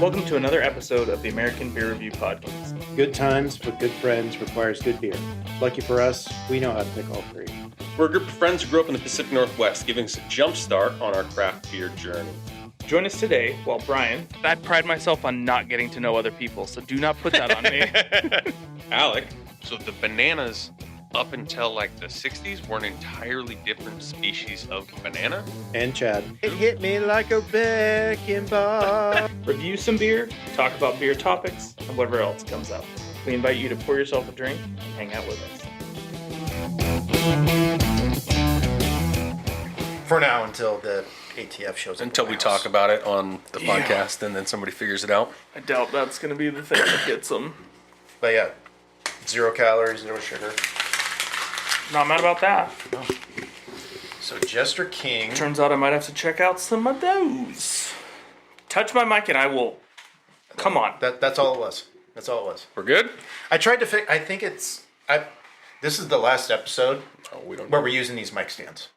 Welcome to another episode of the American Beer Review Podcast. Good times with good friends requires good beer. Lucky for us, we know how to pick all three. We're a group of friends who grew up in the Pacific Northwest, giving us a jump start on our craft beer journey. Join us today while Brian... I pride myself on not getting to know other people, so do not put that on me. Alec. So the bananas, up until like the 60s, were an entirely different species of banana. And Chad. It hit me like a wrecking ball. Review some beer, talk about beer topics, and whatever else comes up. We invite you to pour yourself a drink and hang out with us. For now, until the ATF shows up. Until we talk about it on the podcast and then somebody figures it out. I doubt that's going to be the thing that gets them. But yeah, 0 calories, 0 sugar. Not mad about that. No. So Jester King. Turns out I might have to check out some of those. Touch my mic and I will... Come on. That's all it was. That's all it was. We're good? I tried to I think it's... This is the last episode where we're using these mic stands.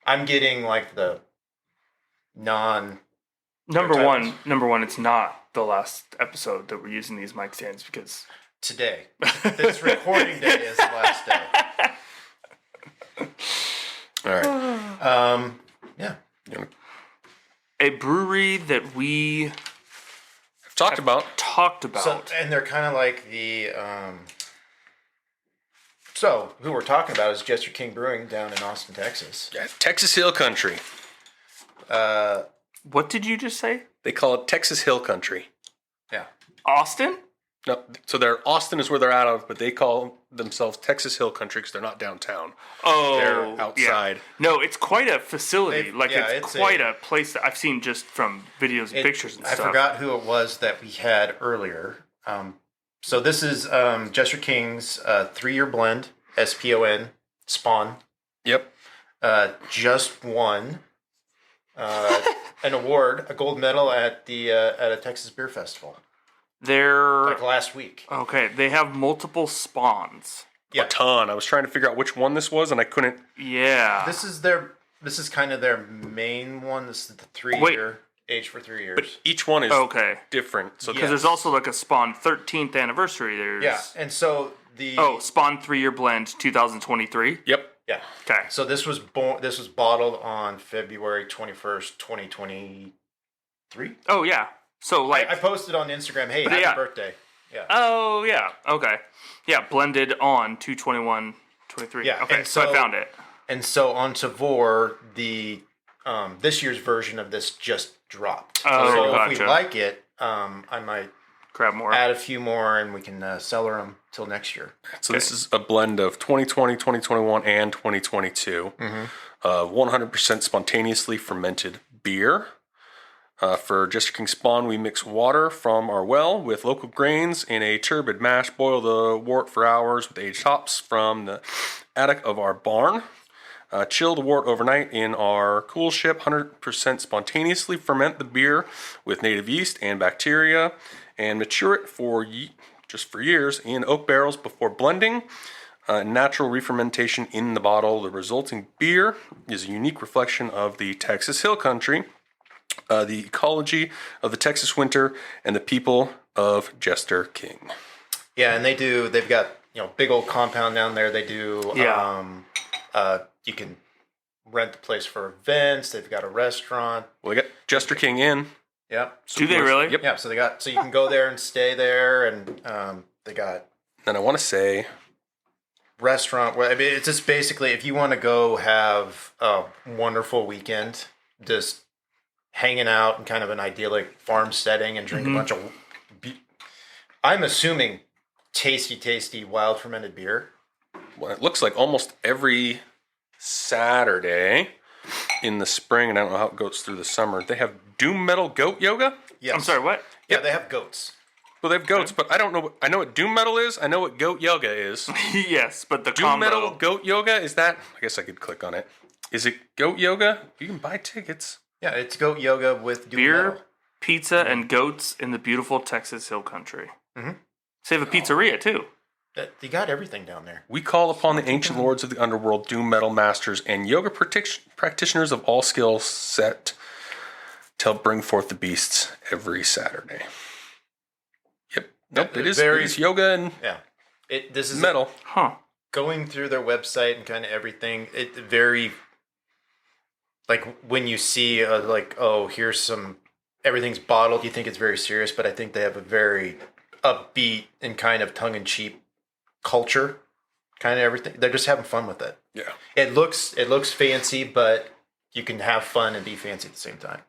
I'm getting like the non... Number one, it's not the last episode that we're using these mic stands because... Today. This recording day is the last day. All right. Yeah. A brewery that we... Talked about. So, and they're kind of like the... So, who we're talking about is Jester King Brewing down in Austin, Texas. Yeah, Texas Hill Country. What did you just say? They call it Texas Hill Country. Yeah. Austin? No, so Austin is where they're out of, but they call themselves Texas Hill Country because they're not downtown. Oh, they're outside. Yeah. No, it's quite a facility. It's quite a place that I've seen just from videos and pictures and stuff. I forgot who it was that we had earlier. So this is Jester King's 3-year blend, SPON, SPON. Yep. Just won an award, a gold medal at a Texas Beer Festival. They're... Like last week. Okay, they have multiple spawns. Yeah. A ton. I was trying to figure out which one this was, and I couldn't... Yeah. This is kind of their main one. This is the 3-year, aged for 3 years. But each one is different. So because there's also like a Spawn 13th anniversary. And so the... Oh, Spawn 3-year blend 2023? Yep. Yeah. Okay. So this was bottled on February 21st, 2023. Oh, yeah. So like I posted on Instagram, hey, happy birthday. Yeah. Oh, yeah. Okay. Yeah, blended on 2/21/23. Yeah. Okay, so I found it. And so on Tavour, the this year's version of this just dropped. Oh, so gotcha. if we like it, I might grab more, add a few more, and we can cellar them till next year. So this is a blend of 2020, 2021, and 2022. 100% spontaneously fermented beer. For Jester King Spawn, we mix water from our well with local grains in a turbid mash, boil the wort for hours with aged hops from the attic of our barn, chill the wort overnight in our cool ship, 100% spontaneously ferment the beer with native yeast and bacteria, and mature it for years in oak barrels before blending. Natural re-fermentation in the bottle. The resulting beer is a unique reflection of the Texas Hill Country, the ecology of the Texas winter, and the people of Jester King. Yeah, and they've got, big old compound down there. They do, you can rent the place for events. They've got a restaurant. Well, they got Jester King Inn. Yep. Do they really? Yep. Yeah, so you can go there and stay there, and they got... And I want to say... Restaurant, where it's just basically, if you want to go have a wonderful weekend, just hanging out in kind of an idyllic farm setting and drink a bunch of, I'm assuming, tasty, wild fermented beer. Well, it looks like almost every Saturday in the spring, and I don't know how it goes through the summer, they have doom metal goat yoga? Yes. I'm sorry, what? Yeah, they have goats. Well, they have goats, but I don't know. I know what doom metal is. I know what goat yoga is. Yes, but the doom combo. metal goat yoga, is that? I guess I could click on it. Is it goat yoga? You can buy tickets. Yeah, it's goat yoga with doom beer, metal. pizza, and goats in the beautiful Texas Hill Country. Mm-hmm. They have a pizzeria, too. They got everything down there. We call upon the ancient lords of the underworld, doom metal masters, and yoga practitioners of all skill set to help bring forth the beasts every Saturday. Yep. Nope, it Very- is yoga and Yeah. This is metal. Huh. going through their website and kind of everything. It very, like when you see like, oh, here's some, everything's bottled. You think it's very serious, but I think they have a very upbeat and kind of tongue-in-cheek culture. Kind of everything. They're just having fun with it. Yeah. It looks fancy, but you can have fun and be fancy at the same time.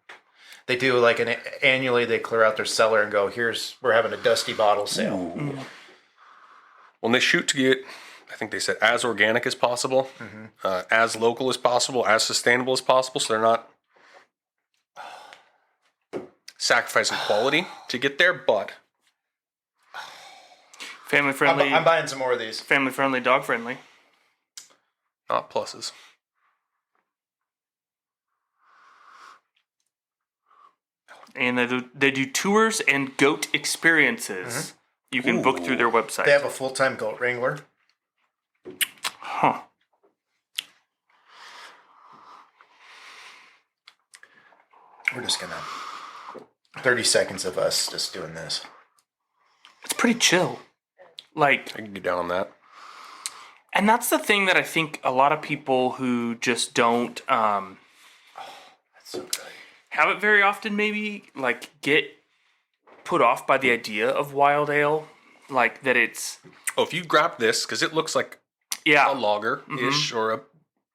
They do like annually. They clear out their cellar and go, we're having a dusty bottle sale. Ooh. When they shoot to get, I think they said as organic as possible, as local as possible, as sustainable as possible, so they're not sacrificing quality to get there, but Family friendly. I'm buying some more of these. Family friendly, dog friendly. not pluses. And they do tours and goat experiences. You can book through their website. They have a full-time goat wrangler. Huh. We're just gonna 30 seconds of us just doing this. It's pretty chill. Like, I can get down on that. and that's the thing that I think a lot of people who just don't That's so good. have it very often maybe like get put off by the idea of wild ale, like that it's Oh, if you grab this, because it looks like a yeah lager-ish or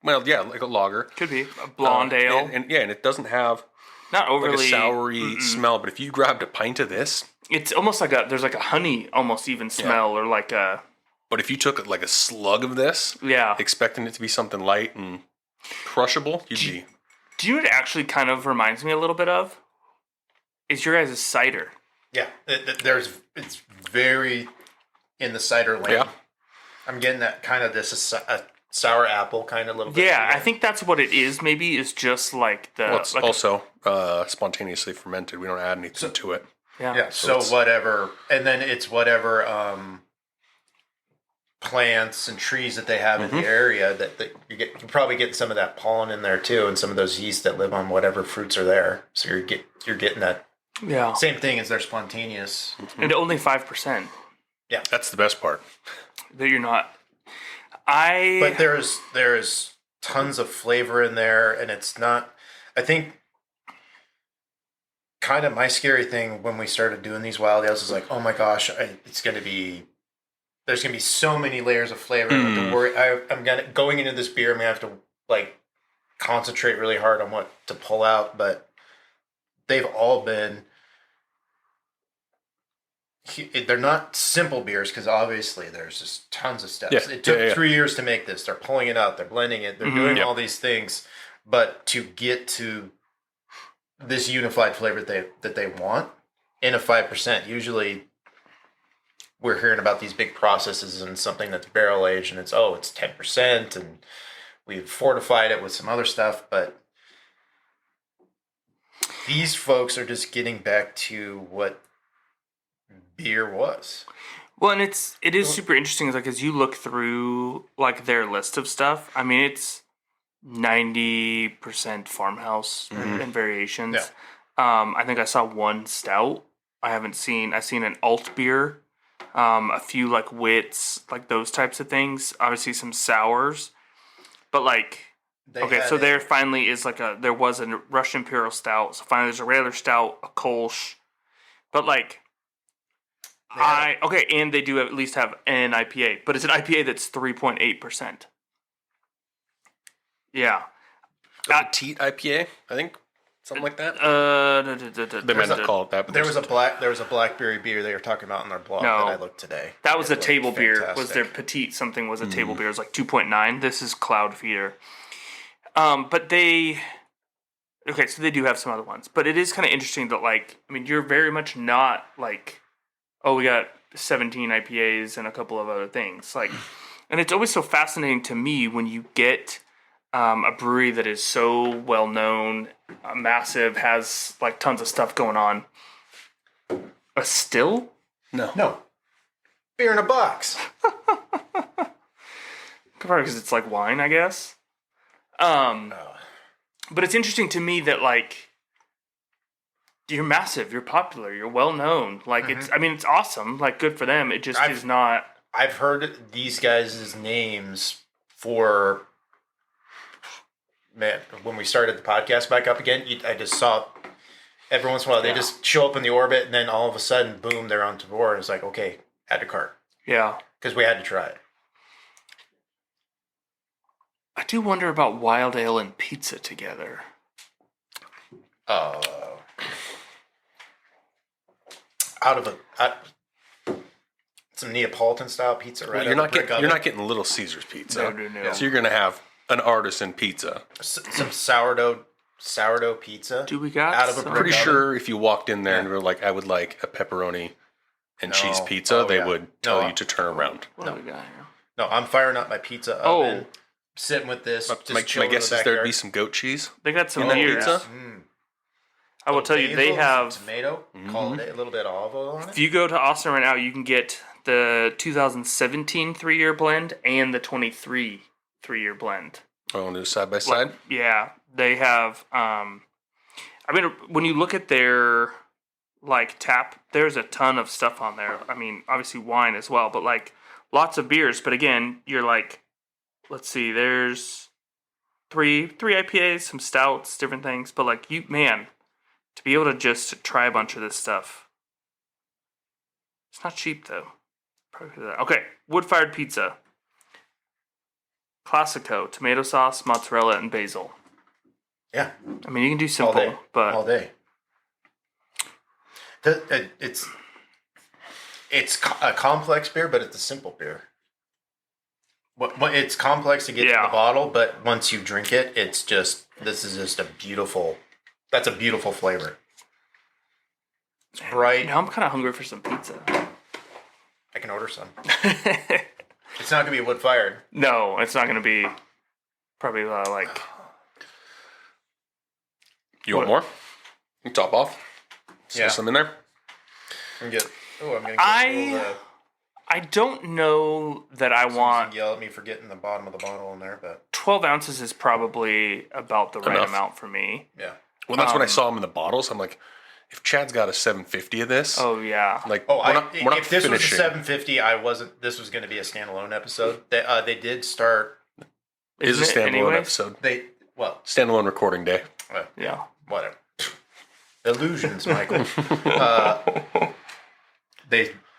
like a lager. could be a blonde ale, And it doesn't have not overly like a soury smell, but if you grabbed a pint of this, It's almost like there's like a honey almost even smell or like a but if you took like a slug of this, yeah. expecting it to be something light and crushable, you'd be Do you know what it actually kind of reminds me a little bit of? Is your guys' cider. Yeah, it's very in the cider lane. Yeah. I'm getting that kind of this a sour apple kind of little bit. Yeah, I think that's what it is. Maybe is just like the well, it's like also spontaneously fermented. We don't add anything to it. Yeah, so it's- whatever, and then it's whatever plants and trees that they have in the area that you probably get some of that pollen in there too, and some of those yeast that live on whatever fruits are there. So you're getting that yeah, same thing as they're spontaneous. and only 5% That's the best part. that you're not. But there's tons of flavor in there, and it's not. I think kind of my scary thing when we started doing these wild ales is like, oh my gosh, there's gonna be so many layers of flavor. I have to worry. I'm going into this beer. I'm gonna have to like concentrate really hard on what to pull out, but they've all been. They're not simple beers because obviously there's just tons of steps. Yeah, It took yeah. 3 years to make this. They're pulling it out. They're blending it. They're doing all these things, but to get to this unified flavor that they want in a 5%, usually we're hearing about these big processes and something that's barrel aged and it's 10% and we've fortified it with some other stuff, but these folks are just getting back to what beer was. Well, and it is super interesting. Like as you look through like their list of stuff, I mean it's 90% farmhouse and variations. Yeah. I think I saw one stout. I've seen an alt beer, a few like wits, like those types of things. Obviously some sours, but like so there finally is there was a Russian Imperial Stout. So finally there's a regular stout, a Kolsch, but like. And they do at least have an IPA, but it's an IPA that's 3.8%. Yeah. A petite IPA, I think, something like that. They might not call it that, but there was a blackberry beer they were talking about on their blog No. that I looked today. That was It a looked table beer. Was fantastic. their petite something was a table beer? It was like 2.9. This is Cloud Feeder. But they so they do have some other ones. But it is kind of interesting that like I mean you're very much not like we got 17 IPAs and a couple of other things. Like and it's always so fascinating to me when you get a brewery that is so well known, massive, has like tons of stuff going on. A still? No. Beer in a box. Probably because it's like wine, I guess. But it's interesting to me that like you're massive, you're popular, you're well known. Like it's awesome. Like good for them. It just is not. I've heard these guys' names for, man, when we started the podcast back up again, I just saw every once in a while they just show up in the orbit, and then all of a sudden, boom, they're on Tavour, and it's like, okay, add to cart. Yeah. Because we had to try it. I do wonder about wild ale and pizza together. Some Neapolitan style pizza, right? You're not getting Little Caesars pizza. No. So you're gonna have an artisan pizza. Some sourdough pizza. Do we got? Out of a some? I'm pretty sure if you walked in there and were like, I would like a pepperoni and cheese pizza, they would tell you to turn around. What do we got here? No, I'm firing up my pizza oven, sitting with this. My guess is there'd be some goat cheese. They got some in that beers. pizza. I will tell you, they have tomato, call it a little bit of olive oil on it. If you go to Austin right now, you can get the 2017 3-year blend and the 23 3-year blend. Oh, and side by side? Yeah, they have. I mean, when you look at their tap, there's a ton of stuff on there. I mean, obviously wine as well, but lots of beers. But again, you're let's see, there's three IPAs, some stouts, different things. But to be able to just try a bunch of this stuff, it's not cheap though. Okay, wood-fired pizza. Classico, tomato sauce, mozzarella, and basil. Yeah. I mean, you can do simple, but all day. It's a complex beer, but it's a simple beer. It's complex to get to the bottle, but once you drink it, this is just a beautiful flavor. It's bright. Now I'm kind of hungry for some pizza. I can order some. It's not going to be wood fired. No, it's not going to be probably You want more? You top off? Still some in there? I'm going to get I don't know that I want... Yell at me for getting the bottom of the bottle in there, but... 12 ounces is probably about the right Enough. amount for me. Yeah. Well, that's when I saw them in the bottles. I'm like, if Chad's got a 750 of this... Oh, yeah. Like, if this was a 750, this was going to be a standalone episode. They did start... It is a standalone episode. Standalone recording day. Yeah. Whatever. Illusions, Michael.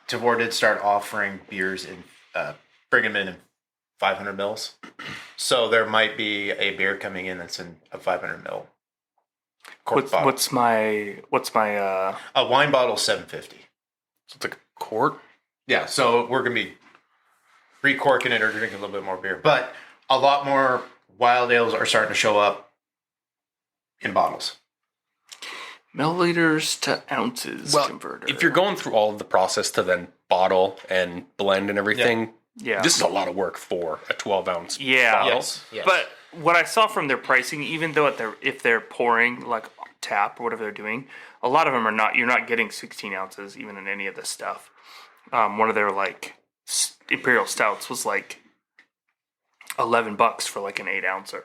Tavour did start offering beers in, bring them in 500 mils. So there might be a beer coming in that's in a 500 mil. What's my a wine bottle 750. So it's like a quart? Yeah, so we're going to be recorking it or drinking a little bit more beer. But a lot more wild ales are starting to show up in bottles. Milliliters to ounces converter. If you're going through all of the process to then bottle and blend and everything, this is a lot of work for a 12-ounce bottle. Yes. But what I saw from their pricing, even though if they're pouring tap or whatever they're doing, a lot of them are not. You're not getting 16 ounces even in any of this stuff. One of their imperial stouts was $11 for an 8-ouncer.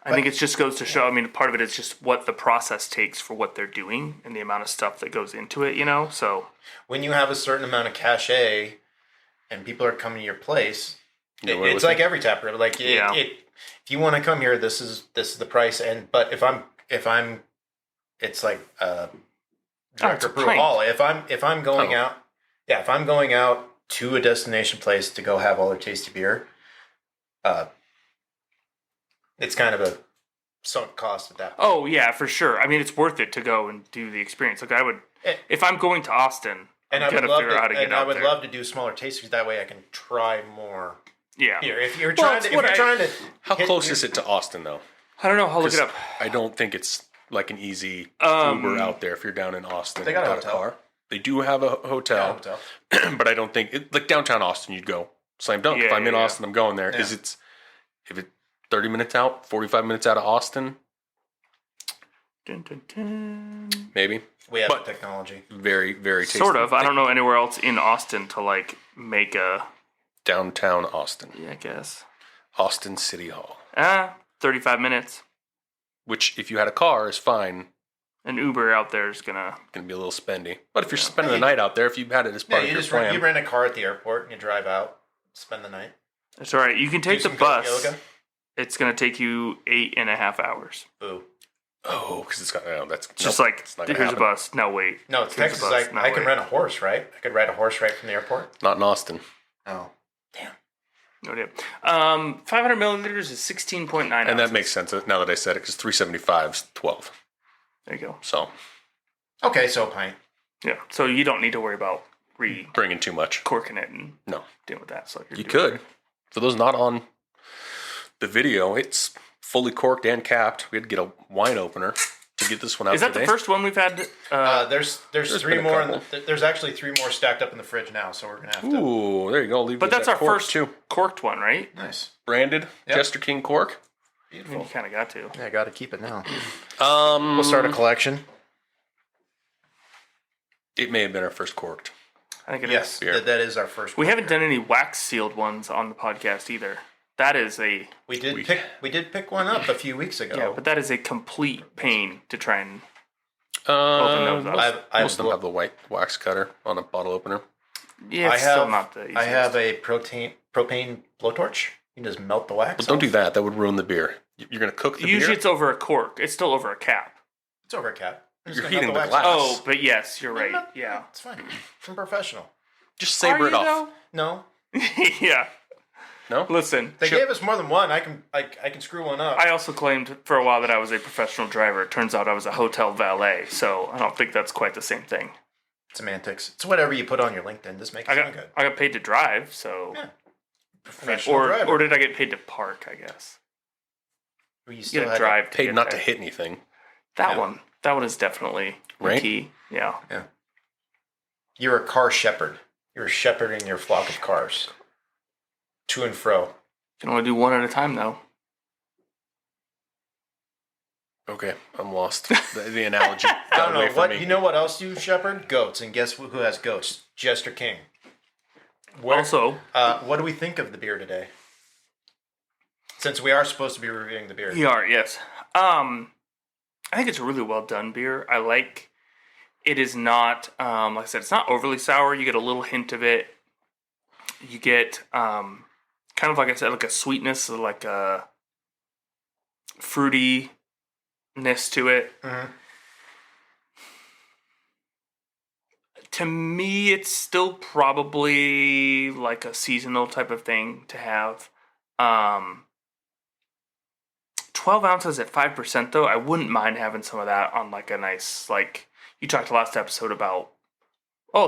I think it just goes to show. I mean, part of it is just what the process takes for what they're doing and the amount of stuff that goes into it. So when you have a certain amount of cachet and people are coming to your place, it's like every tap room. If you want to come here, this is the price. But if I'm, it's like Director Brew Hall. If I'm going out, if I'm going out to a destination place to go have all their tasty beer, it's kind of a sunk cost at that point. Oh, yeah, for sure. I mean, it's worth it to go and do the experience. I would, if I'm going to Austin, and I'm going to figure out how to get out there. I would love to do smaller tastings. That way I can try more. Yeah. Here, if you're trying to... How close is it to Austin, though? I don't know. I'll look it up. I don't think it's an easy Uber out there if you're down in Austin. They got a without hotel. car. They do have a hotel. But I don't think... downtown Austin, you'd go slam dunk. If I'm in Austin, I'm going there. Yeah. If it's 30 minutes out, 45 minutes out of Austin. Dun, dun, dun. Maybe. We have the technology. Very, very tasty. Sort of. I don't know anywhere else in Austin to make a... Downtown Austin. Yeah, I guess. Austin City Hall. 35 minutes. Which, if you had a car, is fine. An Uber out there is Gonna be a little spendy. But if you're spending the night out there, if you had it as part of your just plan. you rent a car at the airport and you drive out, spend the night. That's all right. You can take Do the some bus. yoga. It's going to take you 8.5 hours. Boo. Oh, because it's got, that's Just nope, like, it's not gonna here's a happen. bus. No, wait. No, it's Here's a Texas. bus. No, I can wait. rent a horse, right? I could ride a horse right from the airport. Not in Austin. Oh, damn. No idea. 500 milliliters is 16.9 ounces. And that makes sense now that I said it, because 375 is 12. There you go. So, Okay, so a pint. Yeah. So you don't need to worry about bringing too much. corking it and No. dealing with that. So You could. For those not on the video, it's fully corked and capped. We had to get a wine opener to get this one out Is that today. the first one we've had? There's There's three been a more. couple. There's actually 3 more stacked up in the fridge now, so we're gonna have to. Ooh, there you go. Leave But with that's that our cork, first too. corked one, right? Nice, Branded Yep. Jester King cork. I mean, beautiful. you kind of got to. Yeah, I got to keep it now. We'll We'll start a collection. It may have been our first corked. I think it is. Yes, Beer. that is our first. We one. haven't done any wax sealed ones on the podcast either. That is a We did pick one up a few weeks ago. yeah, but that is a complete pain to try and open those up. Most of them have the white wax cutter on a bottle opener. Yeah, it's I have still not the easiest. I have a propane blowtorch. You can just melt the wax. But don't off. do that. That would ruin the beer. You're going to cook the Usually beer. it's over a cork. It's still over a cap. It's over a cap. I'm just You're gonna heating melt the wax glass. off. Oh, but yes, you're right. No, Yeah. it's fine. I'm professional. Just saber it off. No, Yeah. No? Listen, they gave us more than one. I can screw one up. I also claimed for a while that I was a professional driver. It turns out I was a hotel valet, so I don't think that's quite the same thing. Semantics. It's whatever you put on your LinkedIn. Just make it sound good. I got paid to drive, so Yeah. I mean, Professional driver. or did I get paid to park? I guess Well, you you still got had to drive. Paid get not to there. hit anything. That one. That one is definitely the Right? key. Yeah. You're a car shepherd. You're shepherding your flock of cars to and fro. Can only do one at a time, though. Okay, I'm lost. The analogy I got don't away know from what me. you know. What else you shepherd? Goats. And guess who has goats? Jester King. Also, What do we think of the beer today? Since we are supposed to be reviewing the beer. we are, yes. I think it's a really well done beer. I like it is not like I said, it's not overly sour. You get a little hint of it. You get kind of like I said, like a sweetness, like a fruitiness to it. Mhm. To me, it's still probably like a seasonal type of thing to have. 12 ounces at 5%, though, I wouldn't mind having some of that on like a nice, like, you talked last episode about,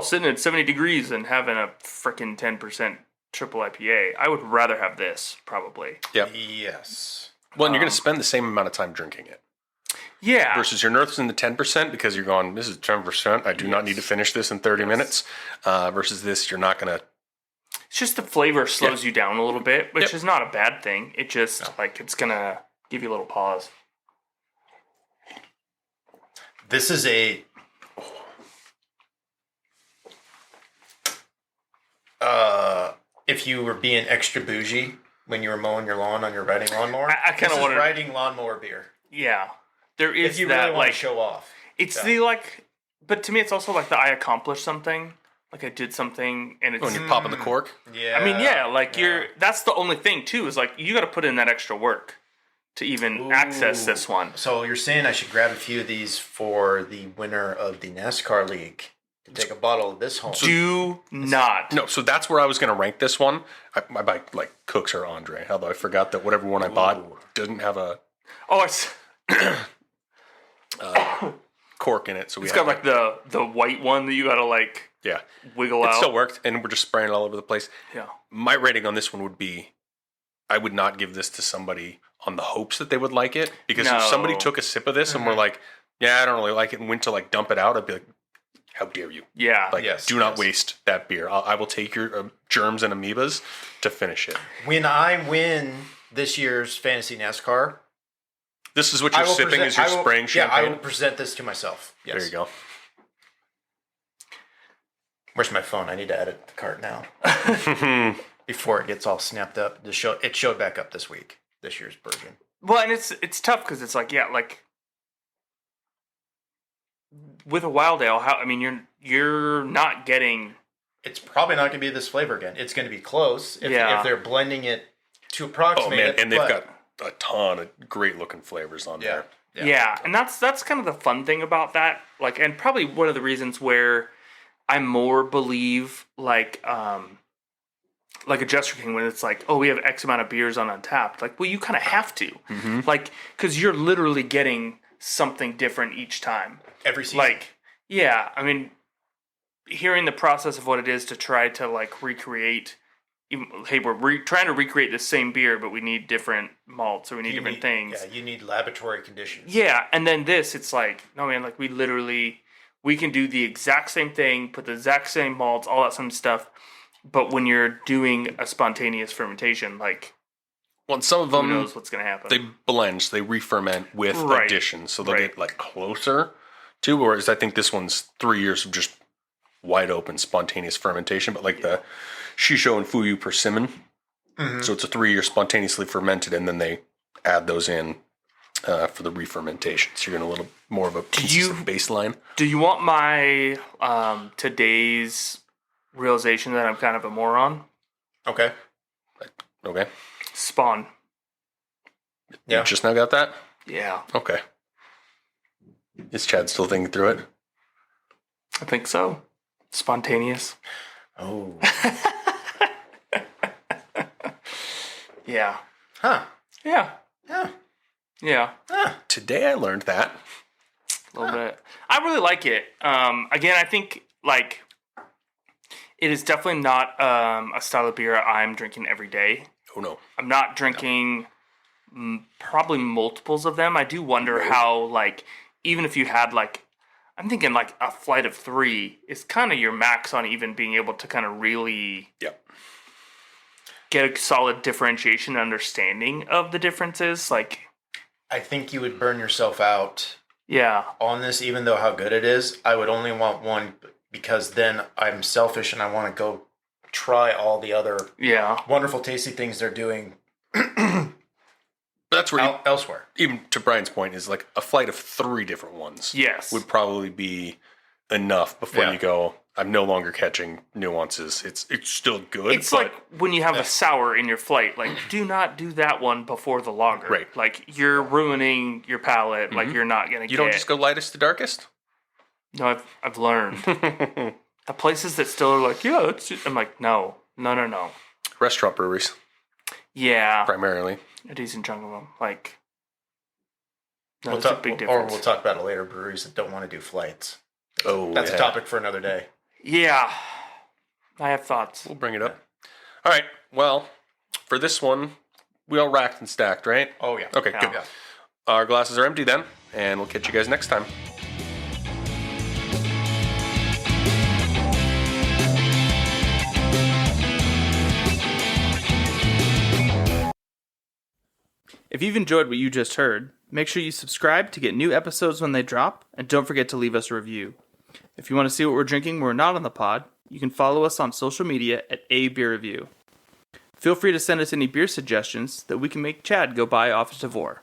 sitting at 70 degrees and having a freaking 10% triple IPA. I would rather have this, probably. Yep. Yes. Well, and you're going to spend the same amount of time drinking it. Yeah. Versus your Nerf's in the 10% because you're going, this is 10%. I do not need to finish this in 30 minutes. Versus this, you're not going to. It's just the flavor slows you down a little bit, which Yep. is not a bad thing. It just, it's going to give you a little pause. This is a. If you were being extra bougie when you were mowing your lawn on your riding lawnmower, I kinda this is wanna- riding lawnmower beer. Yeah. There is If you that, really want like, to show off, it's the, like, but to me, it's also like the I accomplished something. Like I did something and it's. When you're popping the cork. yeah. I mean, yeah, like that's the only thing too, is like you got to put in that extra work to even access this one. So you're saying I should grab a few of these for the winner of the NASCAR League to take a bottle of this home. Do not. No, so that's where I was going to rank this one. I buy like Cooks or Andre, although I forgot that whatever one I bought doesn't have a Oh, it's cork in it. So got like the white one that you got to like yeah, wiggle it out. still worked, and we're just spraying it all over the place. Yeah. My rating on this one would be, I would not give this to somebody on the hopes that they would like it, because if somebody No. took a sip of this and were like, yeah, I don't really like it, and went to like dump it out, I'd be like, how dare you? Yeah. Like, Yes, do not yes. waste that beer. I will take your germs and amoebas to finish it. When I win this year's fantasy NASCAR, This is what you're sipping as you're spraying Yeah, I champagne. will present this to myself. Yes. There you go. Where's my phone? I need to edit the cart now before it gets all snapped up. It showed back up this week. This year's version. Well, and it's tough because it's like, yeah, like with a wild ale, you're not getting. It's probably not going to be this flavor again. It's going to be close if they're blending it to Oh approximate man, it. and they've got a ton of great looking flavors on there. Yeah, and that's kind of the fun thing about that. Like, and probably one of the reasons where I more believe like a Jester King when it's like, oh, we have X amount of beers on Untapped. Like, well, you kind of have to, like, because you're literally getting something different each time. Every season. Like, yeah, I mean, hearing the process of what it is to try to like recreate. Hey, we're trying to recreate the same beer, but we need different malts or we need different things. Yeah, you need laboratory conditions. Yeah, and then this, it's like, no man, like we can do the exact same thing, put the exact same malts, all that same stuff, but when you're doing a spontaneous fermentation, like, well, some of them, who knows what's going to happen. They blend, so they re-ferment with additions, so they'll get like closer to, whereas I think this one's 3 years of just wide open spontaneous fermentation, but like the Shisho and Fuyu Persimmon. So it's a 3 year spontaneously fermented, and then they add those in for the re-fermentation. So you're in a little more of a consistent baseline. Do you want my today's realization that I'm kind of a moron? Okay. Okay. SPON. You just now got that? Yeah. Okay. Is Chad still thinking through it? I think so. Spontaneous. Oh. Yeah. Huh. Yeah. Yeah. Yeah. Today I learned that. A little bit. I really like it. Again, I think like it is definitely not a style of beer I'm drinking every day. Oh no. I'm not drinking probably multiples of them. I do wonder how like even if you had like I'm thinking like a flight of 3 is kind of your max on even being able to kind of really get a solid differentiation and understanding of the differences. Like, I think you would burn yourself out yeah, on this, even though how good it is. I would only want one because then I'm selfish and I want to go try all the other wonderful, tasty things they're doing. That's where elsewhere. Even to Brian's point, is like a flight of 3 different ones. Yes. Would probably be enough before you go, I'm no longer catching nuances. It's still good. It's like when you have a sour in your flight, like do not do that one before the lager. Right. Like you're ruining your palate. Like you're not going to get. You don't just go lightest to darkest? No, I've learned. The places that still are like, yeah, I'm like, no. Restaurant breweries. Yeah. Primarily. A decent chunk of them. Like, no, We'll there's talk, a big or difference. we'll talk about it later. Breweries that don't want to do flights. Oh, That's a topic for another day. Yeah. I have thoughts. We'll bring it up. All right. Well, for this one, we all racked and stacked, right? Oh, yeah. Okay, good. Yeah. Our glasses are empty then, and we'll catch you guys next time. If you've enjoyed what you just heard, make sure you subscribe to get new episodes when they drop, and don't forget to leave us a review. If you want to see what we're drinking when we're not on the pod, you can follow us on social media at A Beer Review. Feel free to send us any beer suggestions that we can make Chad go buy off of Tavour.